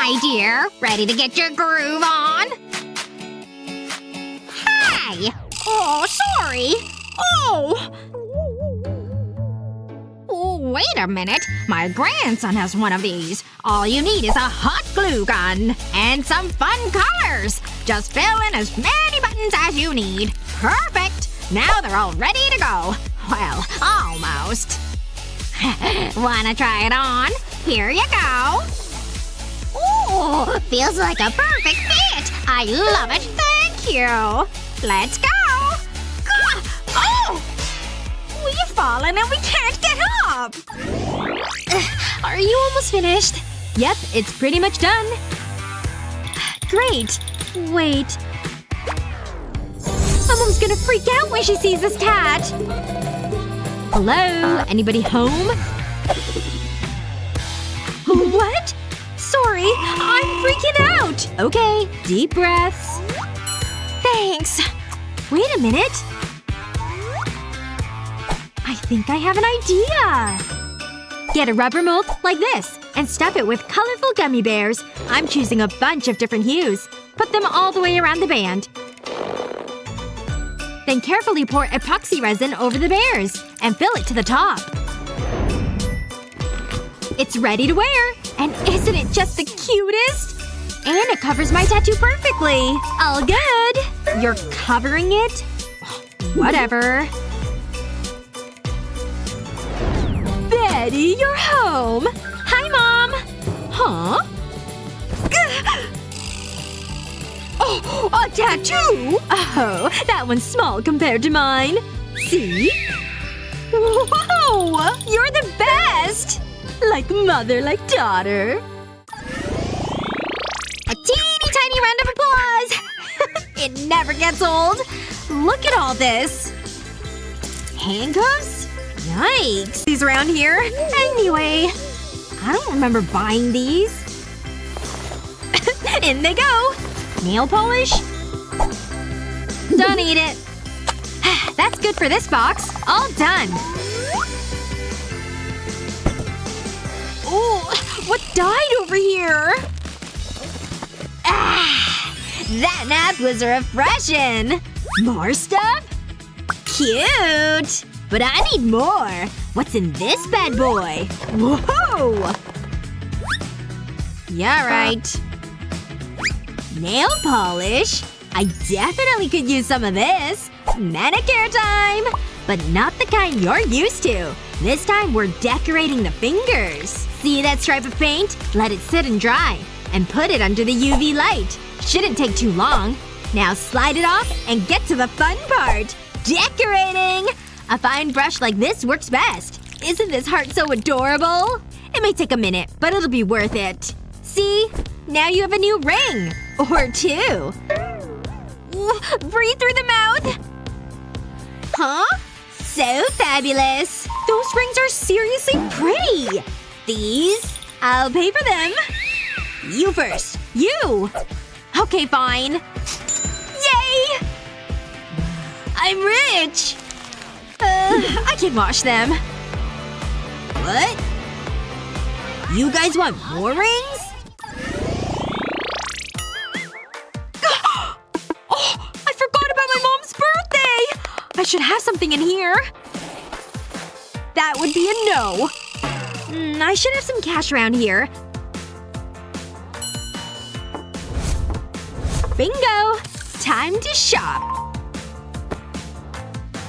Hi, dear. Ready to get your groove on? Hi! Oh, sorry. Oh! Oh, wait a minute. My grandson has one of these. All you need is a hot glue gun. And some fun colors. Just fill in as many buttons as you need. Perfect! Now they're all ready to go. Well, almost. Wanna try it on? Here you go. Ooh, feels like a perfect fit. I love it. Thank you. Let's go. Oh! We've fallen and we can't get up! Are you almost finished? Yep, it's pretty much done. Great. Wait. My mom's gonna freak out when she sees this cat. Hello? Anybody home? What? Sorry. I'm freaking out. Okay. Deep breaths. Thanks. Wait a minute. I think I have an idea! Get a rubber mold like this and stuff it with colorful gummy bears. I'm choosing a bunch of different hues. Put them all the way around the band. Then carefully pour epoxy resin over the bears and fill it to the top. It's ready to wear! And isn't it just the cutest? And it covers my tattoo perfectly! All good! You're covering it? Whatever. Betty, you're home! Hi, Mom! Huh? Oh, a tattoo! Oh, that one's small compared to mine. See? Whoa! You're the best! Like mother, like daughter. A teeny tiny round of applause! It never gets old. Look at all this. Handcuffs? Yikes. These around here? Anyway. I don't remember buying these. In they go. Nail polish? Don't eat it. That's good for this box. All done. Oh, what died over here? Ah! That nap was refreshing. More stuff? Cute! But I need more. What's in this bad boy? Whoa! Yeah, right. Nail polish? I definitely could use some of this. Manicure time! But not the kind you're used to. This time we're decorating the fingers. See that stripe of paint? Let it sit and dry. And put it under the UV light. Shouldn't take too long. Now slide it off and get to the fun part. Decorating! A fine brush like this works best. Isn't this heart so adorable? It may take a minute, but it'll be worth it. See? Now you have a new ring. Or two. Breathe through the mouth. Huh? So fabulous. Those rings are seriously pretty. These? I'll pay for them. You first. You! Okay, fine. Yay! I'm rich! I can wash them. What? You guys want more rings? Oh! I forgot about my mom's birthday! I should have something in here. That would be a no. I should have some cash around here. Bingo! Time to shop.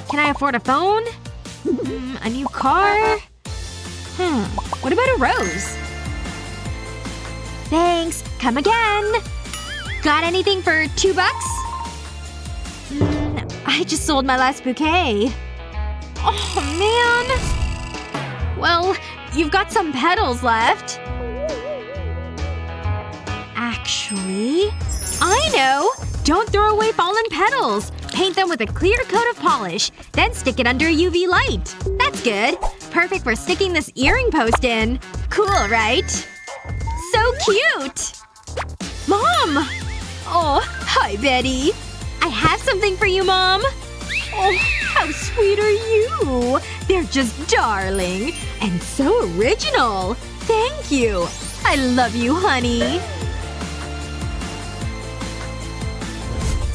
Can I afford a phone? A new car? What about a rose? Thanks. Come again. Got anything for $2? I just sold my last bouquet. Oh, man. Well, you've got some petals left. Actually… I know! Don't throw away fallen petals. Paint them with a clear coat of polish. Then stick it under a UV light. That's good. Perfect for sticking this earring post in. Cool, right? So cute! Mom! Oh, hi, Betty. I have something for you, Mom. Oh, how sweet are you? They're just darling. And so original. Thank you. I love you, honey.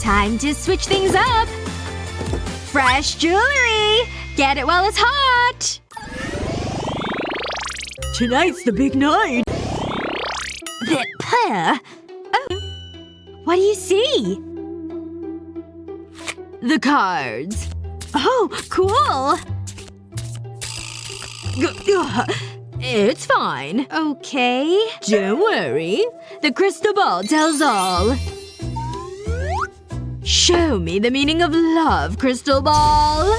Time to switch things up. Fresh jewelry! Get it while it's hot! Tonight's the big night. Oh. What do you see? The cards. Oh, cool! It's fine. Okay. Don't worry. The crystal ball tells all. Show me the meaning of love, crystal ball.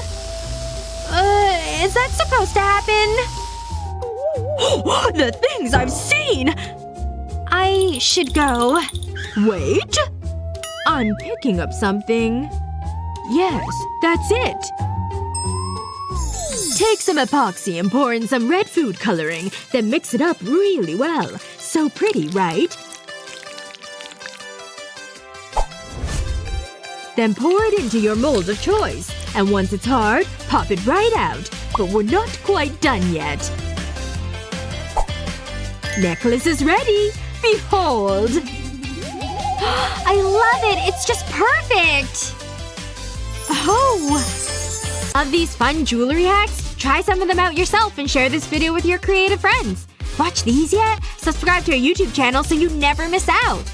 Is that supposed to happen? The things I've seen! I should go. Wait. I'm picking up something. Yes, that's it. Take some epoxy and pour in some red food coloring, then mix it up really well. So pretty, right? Then pour it into your mold of choice. And once it's hard, pop it right out. But we're not quite done yet. Necklace is ready! Behold! I love it! It's just perfect! Oh! Love these fun jewelry hacks? Try some of them out yourself and share this video with your creative friends. Watch these yet? Subscribe to our YouTube channel so you never miss out.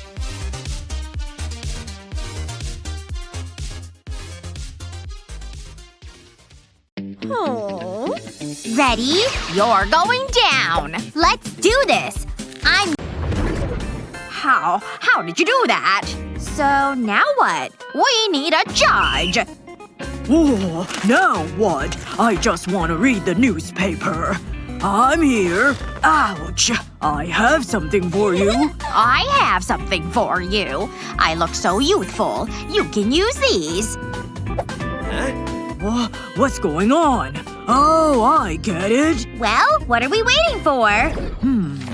Ready? You're going down. Let's do this. How did you do that? So, now what? We need a judge. Oh, now what? I just want to read the newspaper. I'm here. Ouch. I have something for you. I have something for you. I look so youthful. You can use these. What's going on? Oh, I get it. Well, what are we waiting for?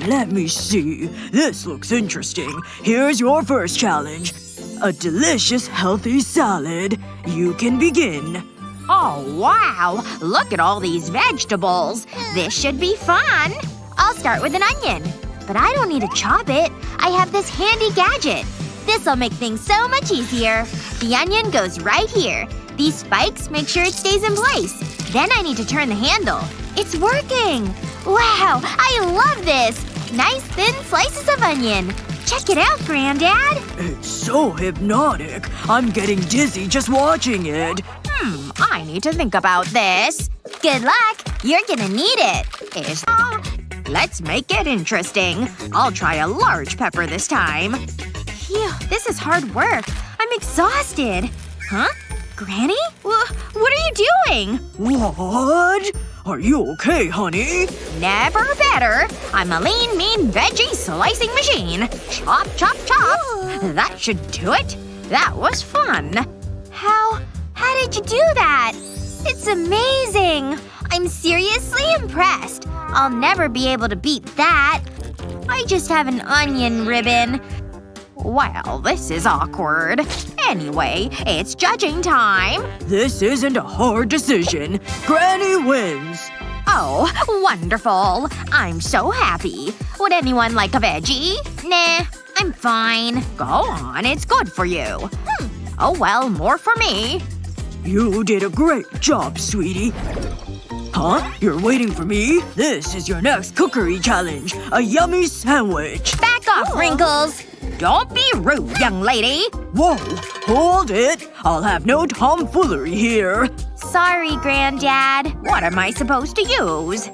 Let me see. This looks interesting. Here's your first challenge. A delicious, healthy salad. You can begin. Oh, wow. Look at all these vegetables. This should be fun. I'll start with an onion. But I don't need to chop it. I have this handy gadget. This'll make things so much easier. The onion goes right here. These spikes make sure it stays in place. Then I need to turn the handle. It's working! Wow! I love this! Nice thin slices of onion. Check it out, Granddad! It's so hypnotic. I'm getting dizzy just watching it. I need to think about this. Good luck! You're gonna need it. Let's make it interesting. I'll try a large pepper this time. Phew, this is hard work. I'm exhausted. Huh? Granny? What are you doing? What? Are you okay, honey? Never better. I'm a lean, mean veggie slicing machine. Chop, chop, chop. That should do it. That was fun. How did you do that? It's amazing. I'm seriously impressed. I'll never be able to beat that. I just have an onion ribbon. Well, this is awkward. Anyway, it's judging time. This isn't a hard decision. Granny wins. Oh, wonderful. I'm so happy. Would anyone like a veggie? Nah, I'm fine. Go on, it's good for you. Oh well, more for me. You did a great job, sweetie. Huh? You're waiting for me? This is your next cookery challenge. A yummy sandwich. Back off, Wrinkles. Don't be rude, young lady. Whoa. Hold it. I'll have no tomfoolery here. Sorry, Granddad. What am I supposed to use?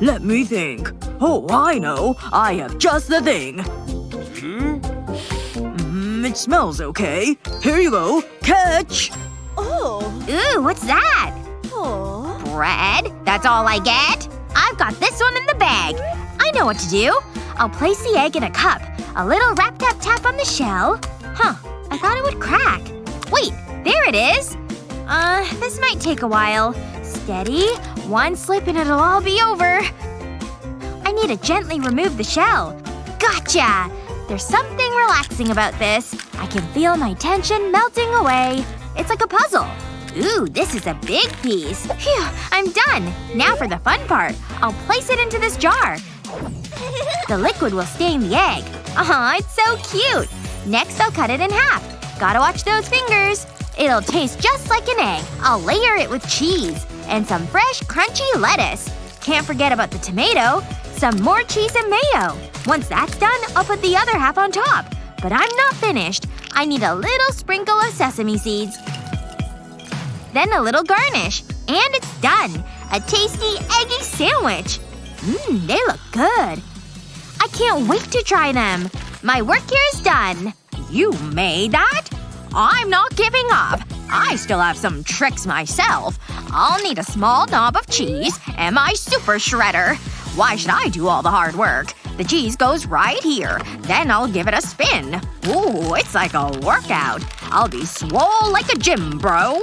Let me think. Oh, I know. I have just the thing. It smells okay. Here you go. Catch! Ooh, what's that? Bread? That's all I get? I've got this one in the bag. I know what to do. I'll place the egg in a cup. A little rap-tap-tap on the shell. Huh. I thought it would crack. Wait. There it is. This might take a while. Steady. One slip and it'll all be over. I need to gently remove the shell. Gotcha! There's something relaxing about this. I can feel my tension melting away. It's like a puzzle. Ooh, this is a big piece. Phew, I'm done. Now for the fun part. I'll place it into this jar. The liquid will stain the egg. Aw, it's so cute. Next I'll cut it in half. Gotta watch those fingers. It'll taste just like an egg. I'll layer it with cheese. And some fresh, crunchy lettuce. Can't forget about the tomato. Some more cheese and mayo. Once that's done, I'll put the other half on top. But I'm not finished. I need a little sprinkle of sesame seeds. Then a little garnish. And it's done. A tasty, eggy sandwich. They look good. I can't wait to try them. My work here is done. You made that? I'm not giving up. I still have some tricks myself. I'll need a small knob of cheese and my super shredder. Why should I do all the hard work? The cheese goes right here. Then I'll give it a spin. Ooh, it's like a workout. I'll be swole like a gym bro.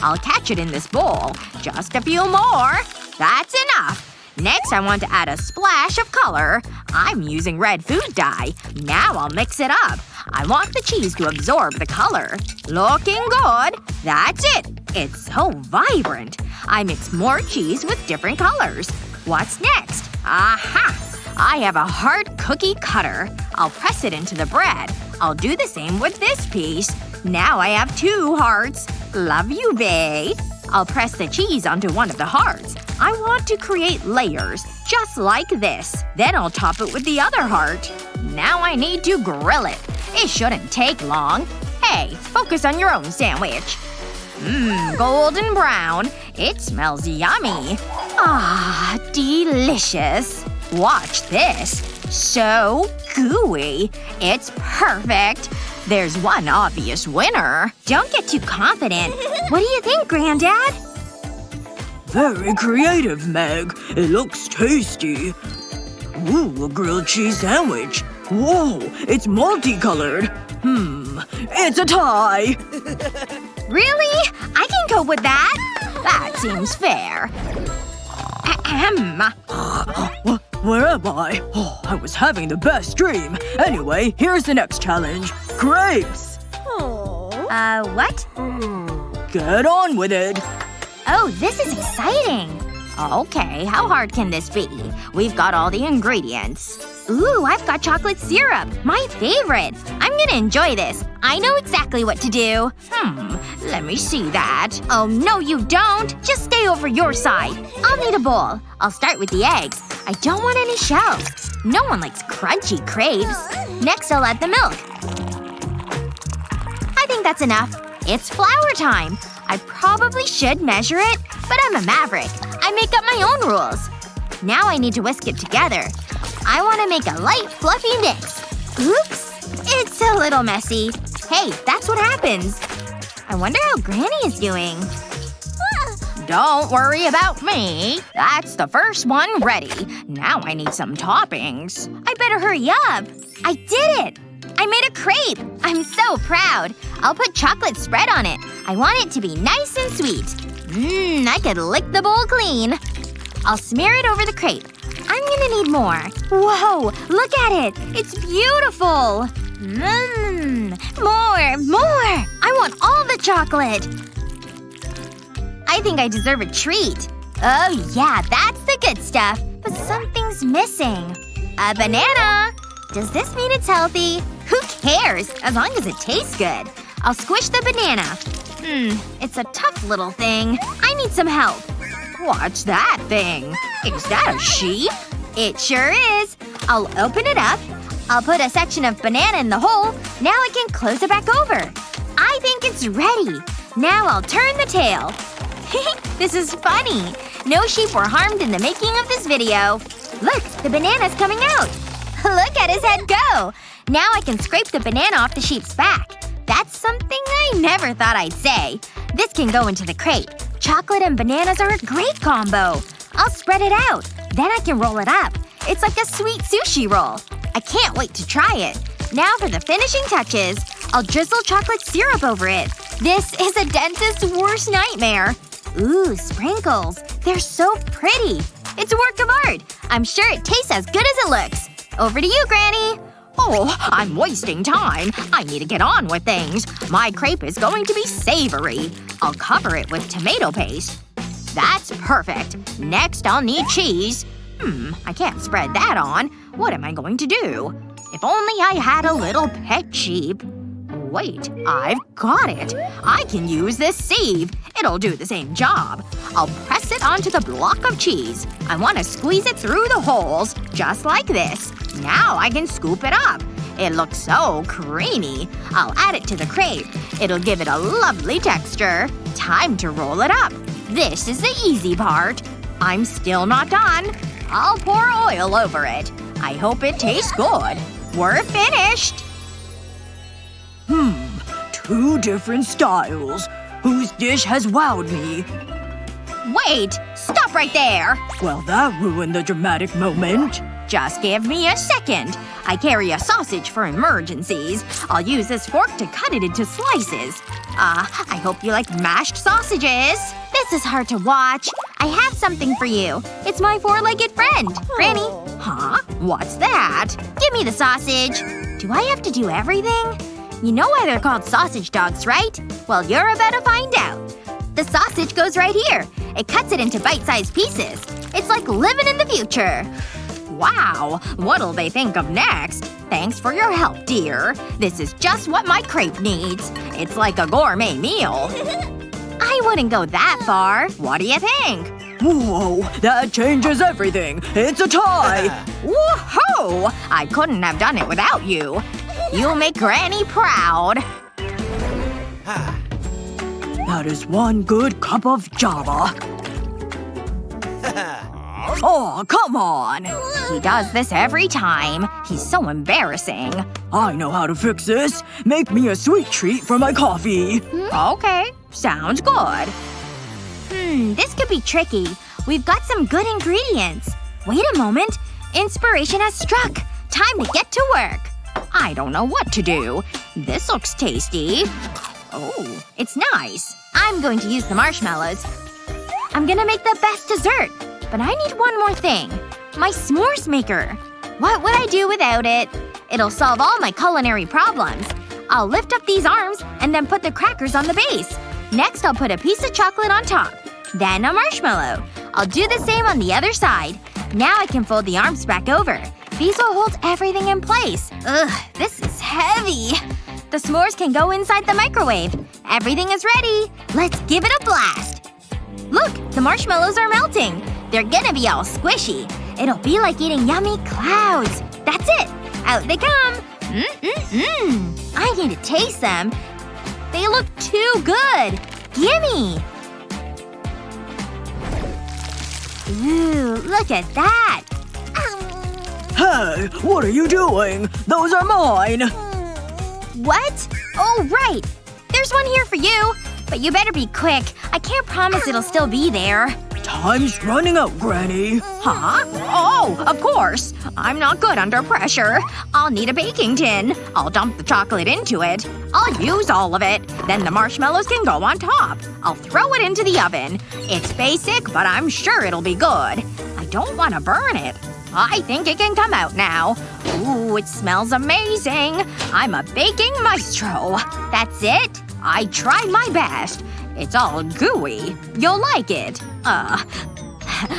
I'll catch it in this bowl. Just a few more. That's enough. Next I want to add a splash of color. I'm using red food dye. Now I'll mix it up. I want the cheese to absorb the color. Looking good. That's it. It's so vibrant. I mix more cheese with different colors. What's next? Aha! I have a hard cookie cutter. I'll press it into the bread. I'll do the same with this piece. Now I have 2 hearts. Love you, bae. I'll press the cheese onto one of the hearts. I want to create layers. Just like this. Then I'll top it with the other heart. Now I need to grill it. It shouldn't take long. Hey, focus on your own sandwich. Golden brown. It smells yummy. Ah, delicious. Watch this. So gooey. It's perfect. There's one obvious winner. Don't get too confident. What do you think, Granddad? Very creative, Meg. It looks tasty. Ooh, a grilled cheese sandwich. Whoa, it's multicolored. It's a tie. Really? I can cope with that. That seems fair. Ahem. Where am I? Oh, I was having the best dream. Anyway, here's the next challenge. Grapes! What? Get on with it. Oh, this is exciting. Okay, how hard can this be? We've got all the ingredients. Ooh, I've got chocolate syrup. My favorite. I'm gonna enjoy this. I know exactly what to do. Let me see that. Oh, no you don't. Just stay over your side. I'll need a bowl. I'll start with the eggs. I don't want any shells. No one likes crunchy crepes. Next I'll add the milk. I think that's enough. It's flour time. I probably should measure it, but I'm a maverick. I make up my own rules. Now I need to whisk it together. I want to make a light, fluffy mix. Oops. It's a little messy. Hey, that's what happens. I wonder how Granny is doing. Don't worry about me. That's the first one ready. Now I need some toppings. I better hurry up. I did it! I made a crepe! I'm so proud. I'll put chocolate spread on it. I want it to be nice and sweet. I could lick the bowl clean. I'll smear it over the crepe. I'm gonna need more. Whoa! Look at it! It's beautiful! More! I want all the chocolate! I think I deserve a treat. Oh yeah, that's the good stuff. But something's missing. A banana! Does this mean it's healthy? Who cares? As long as it tastes good. I'll squish the banana. It's a tough little thing. I need some help. What's that thing? Is that a sheep? It sure is. I'll open it up. I'll put a section of banana in the hole. Now I can close it back over. I think it's ready. Now I'll turn the tail. This is funny. No sheep were harmed in the making of this video. Look, the banana's coming out. Look at his head go! Now I can scrape the banana off the sheep's back. That's something I never thought I'd say. This can go into the crepe. Chocolate and bananas are a great combo. I'll spread it out. Then I can roll it up. It's like a sweet sushi roll. I can't wait to try it. Now for the finishing touches. I'll drizzle chocolate syrup over it. This is a dentist's worst nightmare. Ooh, sprinkles. They're so pretty. It's a work of art. I'm sure it tastes as good as it looks. Over to you, Granny. Oh, I'm wasting time. I need to get on with things. My crepe is going to be savory. I'll cover it with tomato paste. That's perfect. Next I'll need cheese. I can't spread that on. What am I going to do? If only I had a little pet sheep. Wait, I've got it. I can use this sieve. It'll do the same job. I'll press it onto the block of cheese. I want to squeeze it through the holes, just like this. Now I can scoop it up. It looks so creamy. I'll add it to the crepe. It'll give it a lovely texture. Time to roll it up. This is the easy part. I'm still not done. I'll pour oil over it. I hope it tastes good. We're finished! 2 different styles. Whose dish has wowed me? Wait! Stop right there! Well, that ruined the dramatic moment. Just give me a second. I carry a sausage for emergencies. I'll use this fork to cut it into slices. I hope you like mashed sausages. This is hard to watch. I have something for you. It's my 4-legged friend. Granny. Huh? What's that? Give me the sausage. Do I have to do everything? You know why they're called sausage dogs, right? Well, you're about to find out. The sausage goes right here. It cuts it into bite-sized pieces. It's like living in the future. Wow. What'll they think of next? Thanks for your help, dear. This is just what my crepe needs. It's like a gourmet meal. I wouldn't go that far. What do you think? Whoa, that changes everything. It's a tie! Woohoo! I couldn't have done it without you. You'll make Granny proud. That is one good cup of Java. Oh, come on! He does this every time. He's so embarrassing. I know how to fix this. Make me a sweet treat for my coffee. Okay. Sounds good. This could be tricky. We've got some good ingredients. Wait a moment. Inspiration has struck. Time to get to work. I don't know what to do. This looks tasty. Oh, it's nice. I'm going to use the marshmallows. I'm gonna make the best dessert. But I need one more thing. My s'mores maker. What would I do without it? It'll solve all my culinary problems. I'll lift up these arms and then put the crackers on the base. Next I'll put a piece of chocolate on top. Then a marshmallow. I'll do the same on the other side. Now I can fold the arms back over. These will hold everything in place. Ugh, this is heavy. The s'mores can go inside the microwave. Everything is ready. Let's give it a blast. Look! The marshmallows are melting. They're gonna be all squishy. It'll be like eating yummy clouds. That's it! Out they come! I need to taste them. They look too good! Gimme! Ooh, look at that! Hey, what are you doing? Those are mine! What? Oh, right! There's one here for you! But you better be quick. I can't promise it'll still be there. Time's running out, Granny. Huh? Oh, of course. I'm not good under pressure. I'll need a baking tin. I'll dump the chocolate into it. I'll use all of it. Then the marshmallows can go on top. I'll throw it into the oven. It's basic, but I'm sure it'll be good. I don't want to burn it. I think it can come out now. Ooh, it smells amazing. I'm a baking maestro. That's it? I tried my best. It's all gooey. You'll like it.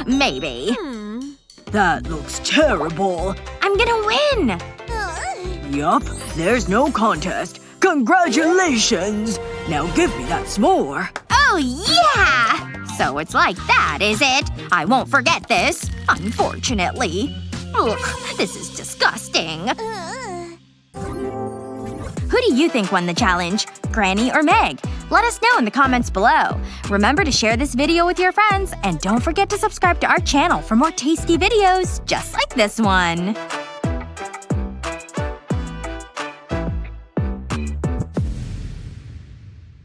Maybe. That looks terrible. I'm gonna win! Yup, there's no contest. Congratulations! Now give me that s'more. Oh yeah! So it's like that, is it? I won't forget this. Unfortunately. Ugh, this is disgusting. Who do you think won the challenge? Granny or Meg? Let us know in the comments below. Remember to share this video with your friends, and don't forget to subscribe to our channel for more tasty videos just like this one.